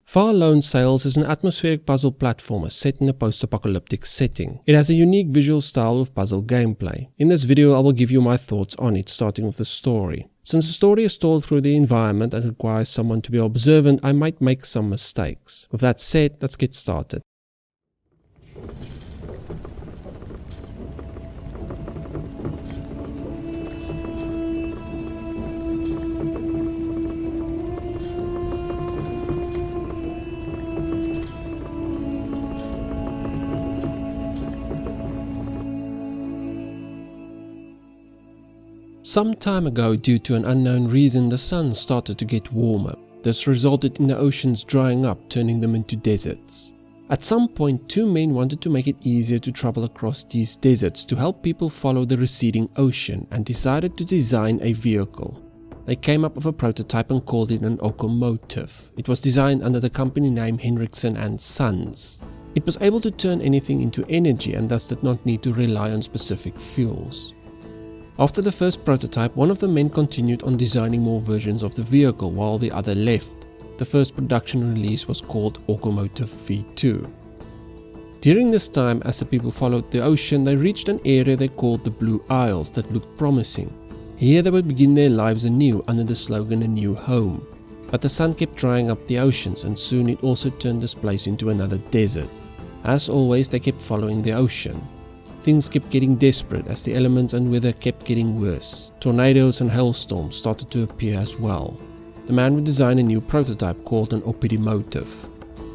Far Lone Sails is an atmospheric puzzle platformer set in a post-apocalyptic setting. It has a unique visual style with puzzle gameplay. In this video I will give you my thoughts on it, starting with the story. Since the story is told through the environment and requires someone to be observant, I might make some mistakes. With that said, let's get started. Some time ago, due to an unknown reason, the sun started to get warmer. This resulted in the oceans drying up, turning them into deserts. At some point, two men wanted to make it easier to travel across these deserts to help people follow the receding ocean and decided to design a vehicle. They came up with a prototype and called it an Okomotive. It was designed under the company name Hendrickson and Sons. It was able to turn anything into energy and thus did not need to rely on specific fuels. After the first prototype, one of the men continued on designing more versions of the vehicle while the other left. The first production release was called Okomotive V2. During this time, as the people followed the ocean, they reached an area they called the Blue Isles that looked promising. Here they would begin their lives anew under the slogan "A New Home." But the sun kept drying up the oceans and soon it also turned this place into another desert. As always, they kept following the ocean. Things kept getting desperate as the elements and weather kept getting worse. Tornadoes and hailstorms started to appear as well. The man would design a new prototype called an Opidimotive.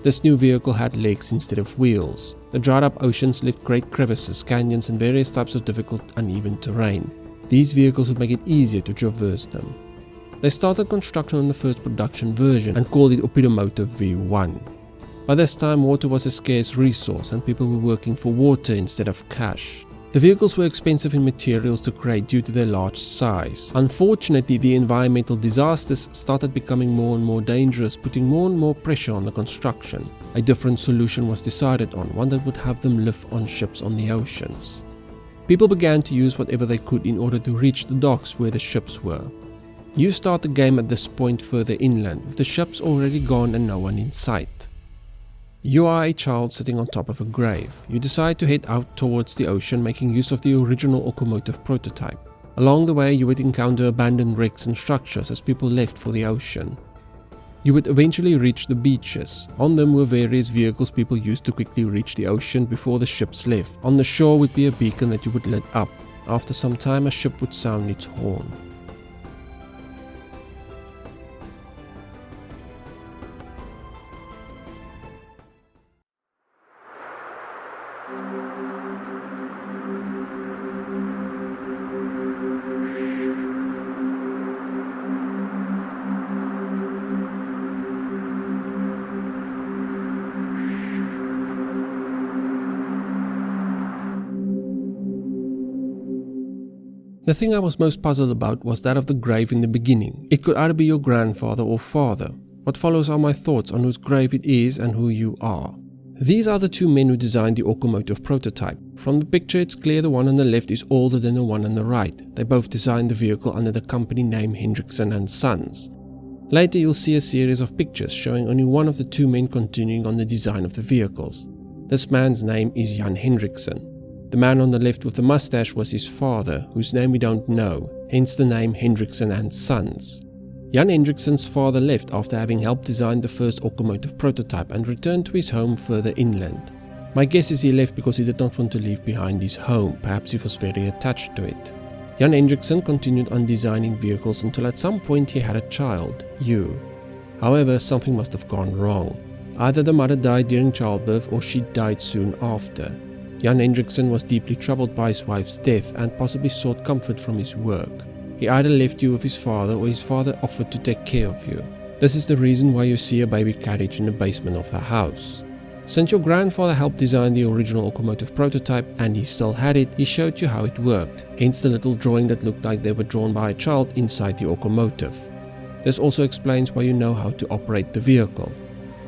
This new vehicle had legs instead of wheels. The dried up oceans left great crevices, canyons and various types of difficult uneven terrain. These vehicles would make it easier to traverse them. They started construction on the first production version and called it Opidimotive V1. By this time, water was a scarce resource and people were working for water instead of cash. The vehicles were expensive in materials to create due to their large size. Unfortunately, the environmental disasters started becoming more and more dangerous, putting more and more pressure on the construction. A different solution was decided on, one that would have them live on ships on the oceans. People began to use whatever they could in order to reach the docks where the ships were. You start the game at this point further inland, with the ships already gone and no one in sight. You are a child sitting on top of a grave. You decide to head out towards the ocean, making use of the original Okomotive prototype. Along the way, you would encounter abandoned wrecks and structures as people left for the ocean. You would eventually reach the beaches. On them were various vehicles people used to quickly reach the ocean before the ships left. On the shore would be a beacon that you would lit up. After some time, a ship would sound its horn. The thing I was most puzzled about was that of the grave in the beginning. It could either be your grandfather or father. What follows are my thoughts on whose grave it is and who you are. These are the two men who designed the Okomotive prototype. From the picture it's clear the one on the left is older than the one on the right. They both designed the vehicle under the company name Hendrickson and Sons. Later you'll see a series of pictures showing only one of the two men continuing on the design of the vehicles. This man's name is Jan Hendrickson. The man on the left with the mustache was his father, whose name we don't know, hence the name Hendrickson and Sons. Jan Hendrickson's father left after having helped design the first Okomotive prototype and returned to his home further inland. My guess is he left because he did not want to leave behind his home, perhaps he was very attached to it. Jan Hendrickson continued on designing vehicles until at some point he had a child, you. However, something must have gone wrong. Either the mother died during childbirth or she died soon after. Jan Hendrickson was deeply troubled by his wife's death and possibly sought comfort from his work. He either left you with his father or his father offered to take care of you. This is the reason why you see a baby carriage in the basement of the house. Since your grandfather helped design the original Okomotive prototype and he still had it, he showed you how it worked, hence the little drawing that looked like they were drawn by a child inside the Okomotive. This also explains why you know how to operate the vehicle.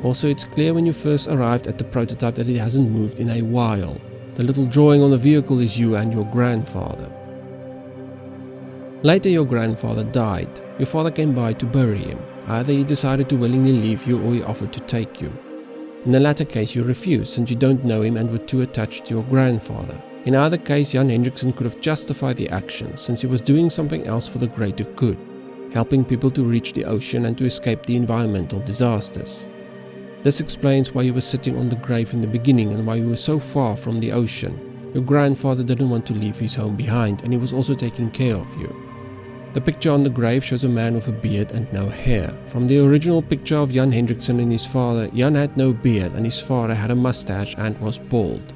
Also, it's clear when you first arrived at the prototype that it hasn't moved in a while. The little drawing on the vehicle is you and your grandfather. Later your grandfather died. Your father came by to bury him. Either he decided to willingly leave you or he offered to take you. In the latter case, you refused since you don't know him and were too attached to your grandfather. In either case, Jan Hendrickson could have justified the action since he was doing something else for the greater good, helping people to reach the ocean and to escape the environmental disasters. This explains why you were sitting on the grave in the beginning and why you were so far from the ocean. Your grandfather didn't want to leave his home behind, and he was also taking care of you. The picture on the grave shows a man with a beard and no hair. From the original picture of Jan Hendrickson and his father, Jan had no beard and his father had a mustache and was bald.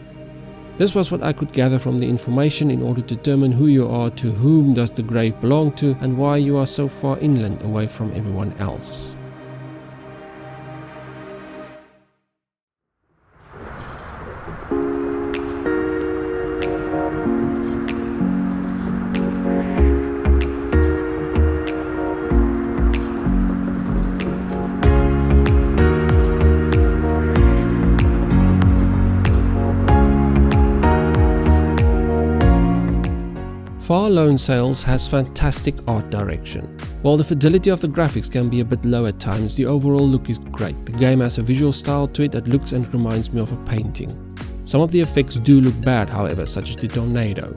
This was what I could gather from the information in order to determine who you are, to whom does the grave belong to, and why you are so far inland away from everyone else. Far Lone Sails has fantastic art direction. While the fidelity of the graphics can be a bit low at times, the overall look is great. The game has a visual style to it that looks and reminds me of a painting. Some of the effects do look bad, however, such as the tornado.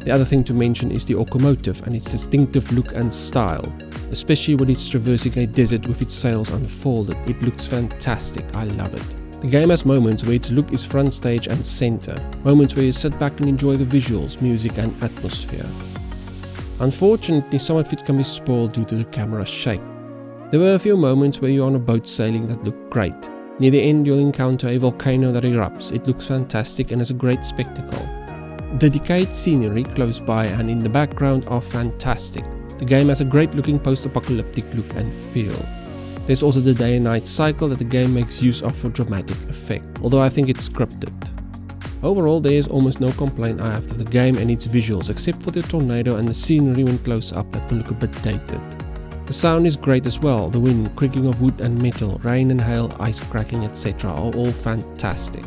The other thing to mention is the Okomotive and its distinctive look and style. Especially when it's traversing a desert with its sails unfolded, it looks fantastic, I love it. The game has moments where its look is front stage and center, moments where you sit back and enjoy the visuals, music and atmosphere. Unfortunately, some of it can be spoiled due to the camera's shake. There were a few moments where you're on a boat sailing that look great. Near the end you'll encounter a volcano that erupts. It looks fantastic and is a great spectacle. The decayed scenery close by and in the background are fantastic. The game has a great looking post-apocalyptic look and feel. There's also the day and night cycle that the game makes use of for dramatic effect, although I think it's scripted. Overall, there is almost no complaint I have to the game and its visuals, except for the tornado and the scenery when close up that can look a bit dated. The sound is great as well. The wind, creaking of wood and metal, rain and hail, ice cracking, etc. are all fantastic.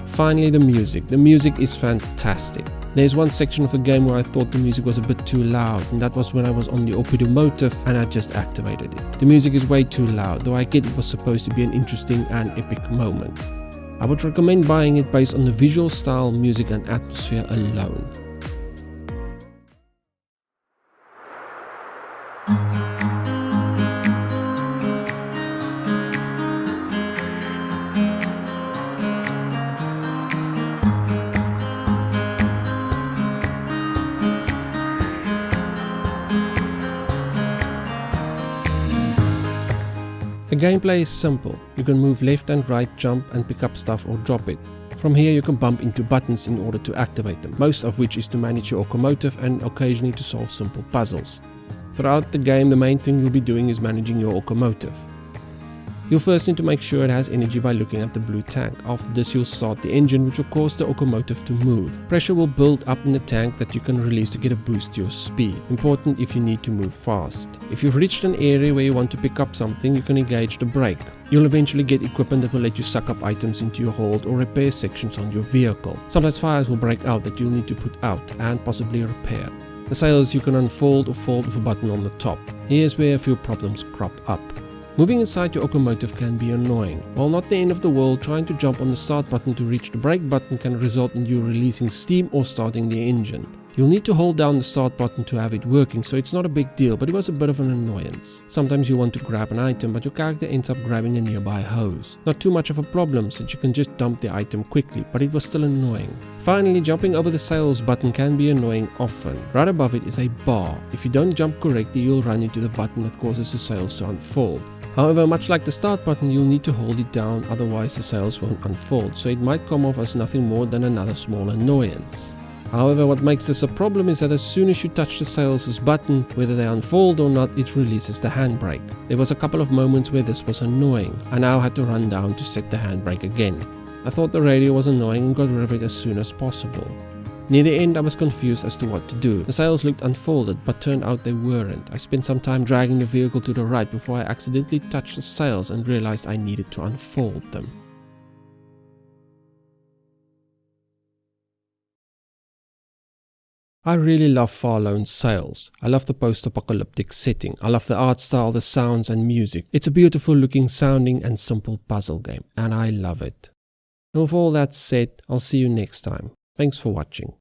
Finally, the music. The music is fantastic. There's one section of the game where I thought the music was a bit too loud, and that was when I was on the Okomotive and I just activated it. The music is way too loud, though I get it was supposed to be an interesting and epic moment. I would recommend buying it based on the visual style, music and atmosphere alone. The gameplay is simple. You can move left and right, jump and pick up stuff or drop it. From here you can bump into buttons in order to activate them, most of which is to manage your Okomotive and occasionally to solve simple puzzles. Throughout the game the main thing you'll be doing is managing your Okomotive. You'll first need to make sure it has energy by looking at the blue tank. After this you'll start the engine, which will cause the Okomotive to move. Pressure will build up in the tank that you can release to get a boost to your speed, important if you need to move fast. If you've reached an area where you want to pick up something, you can engage the brake. You'll eventually get equipment that will let you suck up items into your hold or repair sections on your vehicle. Sometimes fires will break out that you'll need to put out and possibly repair. The sails you can unfold or fold with a button on the top. Here's where a few problems crop up. Moving inside your Okomotive can be annoying. While not the end of the world, trying to jump on the start button to reach the brake button can result in you releasing steam or starting the engine. You'll need to hold down the start button to have it working, so it's not a big deal, but it was a bit of an annoyance. Sometimes you want to grab an item, but your character ends up grabbing a nearby hose. Not too much of a problem since you can just dump the item quickly, but it was still annoying. Finally, jumping over the sails button can be annoying often. Right above it is a bar. If you don't jump correctly, you'll run into the button that causes the sails to unfold. However, much like the start button, you'll need to hold it down, otherwise the sails won't unfold, so it might come off as nothing more than another small annoyance. However, what makes this a problem is that as soon as you touch the sails button, whether they unfold or not, it releases the handbrake. There was a couple of moments where this was annoying. I now had to run down to set the handbrake again. I thought the radio was annoying and got rid of it as soon as possible. Near the end I was confused as to what to do. The sails looked unfolded, but turned out they weren't. I spent some time dragging the vehicle to the right before I accidentally touched the sails and realized I needed to unfold them. I really love Far Lone Sails. I love the post-apocalyptic setting. I love the art style, the sounds and music. It's a beautiful looking sounding and simple puzzle game, and I love it. And with all that said, I'll see you next time. Thanks for watching.